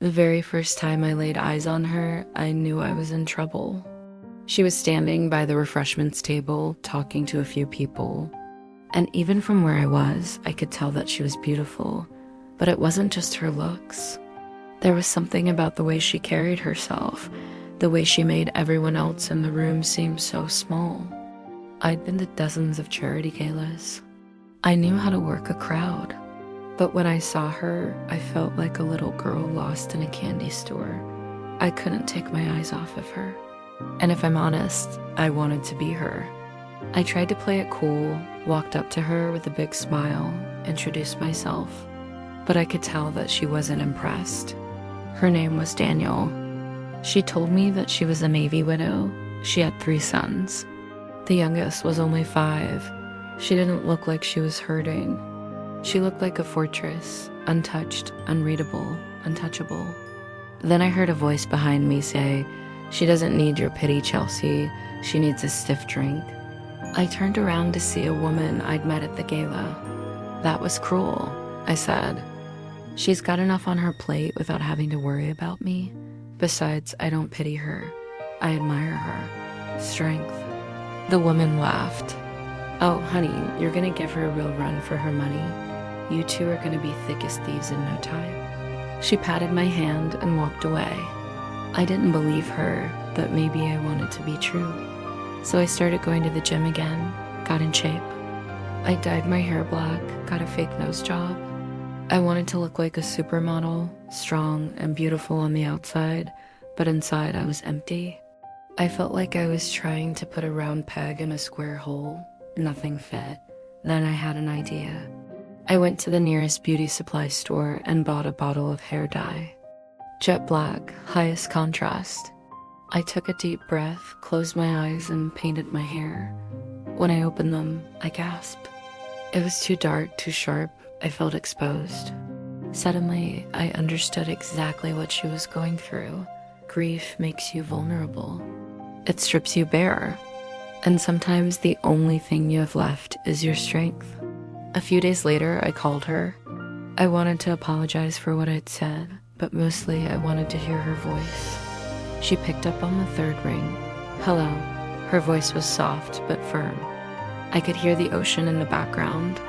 The very first time I laid eyes on her, I knew I was in trouble. She was standing by the refreshments table, talking to a few people. And even from where I was, I could tell that she was beautiful. But it wasn't just her looks. There was something about the way she carried herself, the way she made everyone else in the room seem so small. I'd been to dozens of charity galas. I knew how to work a crowd. But when I saw her, I felt like a little girl lost in a candy store. I couldn't take my eyes off of her. And if I'm honest, I wanted to be her. I tried to play it cool, walked up to her with a big smile, introduced myself. But I could tell that she wasn't impressed. Her name was Daniel. She told me that she was a Navy widow. She had 3 sons. The youngest was only 5. She didn't look like she was hurting. She looked like a fortress, untouched, unreadable, untouchable. Then I heard a voice behind me say, "She doesn't need your pity, Chelsea. She needs a stiff drink." I turned around to see a woman I'd met at the gala. "That was cruel," I said. "She's got enough on her plate without having to worry about me. Besides, I don't pity her. I admire her. Strength." The woman laughed. "Oh, honey, you're gonna give her a real run for her money. You two are gonna be thick as thieves in no time." She patted my hand and walked away. I didn't believe her, but maybe I wanted to be true. So I started going to the gym again, got in shape. I dyed my hair black, got a fake nose job. I wanted to look like a supermodel, strong and beautiful on the outside, but inside I was empty. I felt like I was trying to put a round peg in a square hole. Nothing fit. Then I had an idea. I went to the nearest beauty supply store and bought a bottle of hair dye. Jet black, highest contrast. I took a deep breath, closed my eyes, and painted my hair. When I opened them, I gasped. It was too dark, too sharp. I felt exposed. Suddenly, I understood exactly what she was going through. Grief makes you vulnerable. It strips you bare. And sometimes the only thing you have left is your strength. A few days later, I called her. I wanted to apologize for what I'd said, but mostly I wanted to hear her voice. She picked up on the 3rd ring. "Hello." Her voice was soft but firm. I could hear the ocean in the background.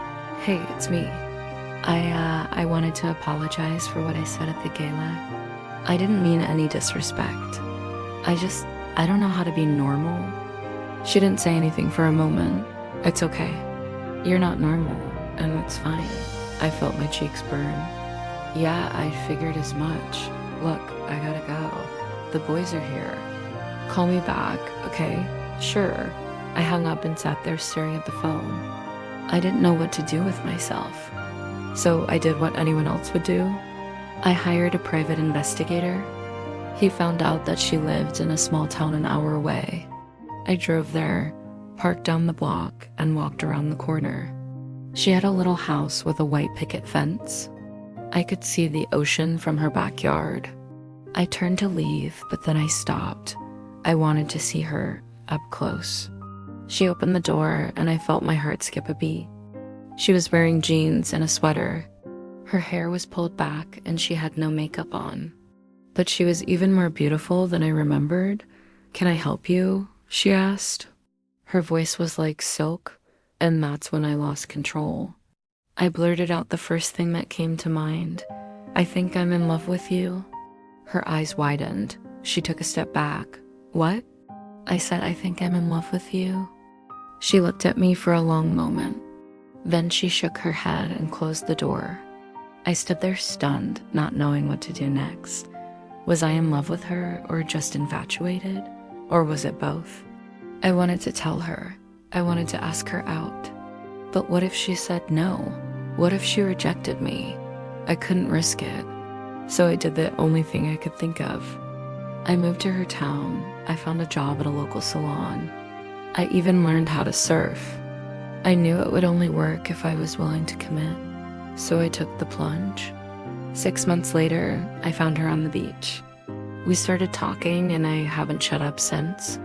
"Hey, it's me. I wanted to apologize for what I said at the gala. I didn't mean any disrespect. I don't know how to be normal." She didn't say anything for a moment. "It's okay. You're not normal, and that's fine." I felt my cheeks burn. "Yeah, I figured as much. Look, I gotta go. The boys are here. Call me back, okay?" "Sure." I hung up and sat there staring at the phone. I didn't know what to do with myself. So I did what anyone else would do. I hired a private investigator. He found out that she lived in a small town an hour away. I drove there, parked down the block, and walked around the corner. She had a little house with a white picket fence. I could see the ocean from her backyard. I turned to leave, but then I stopped. I wanted to see her up close. She opened the door, and I felt my heart skip a beat. She was wearing jeans and a sweater. Her hair was pulled back, and she had no makeup on. But she was even more beautiful than I remembered. "Can I help you?" she asked. Her voice was like silk, and that's when I lost control. I blurted out the first thing that came to mind. "I think I'm in love with you." Her eyes widened. She took a step back. "What?" I said, "I think I'm in love with you." She looked at me for a long moment. Then she shook her head and closed the door. I stood there stunned, not knowing what to do next. Was I in love with her, or just infatuated? Or was it both? I wanted to tell her. I wanted to ask her out. But what if she said no? What if she rejected me? I couldn't risk it. So I did the only thing I could think of. I moved to her town. I found a job at a local salon. I even learned how to surf. I knew it would only work if I was willing to commit. So I took the plunge. 6 months later, I found her on the beach. We started talking, and I haven't shut up since.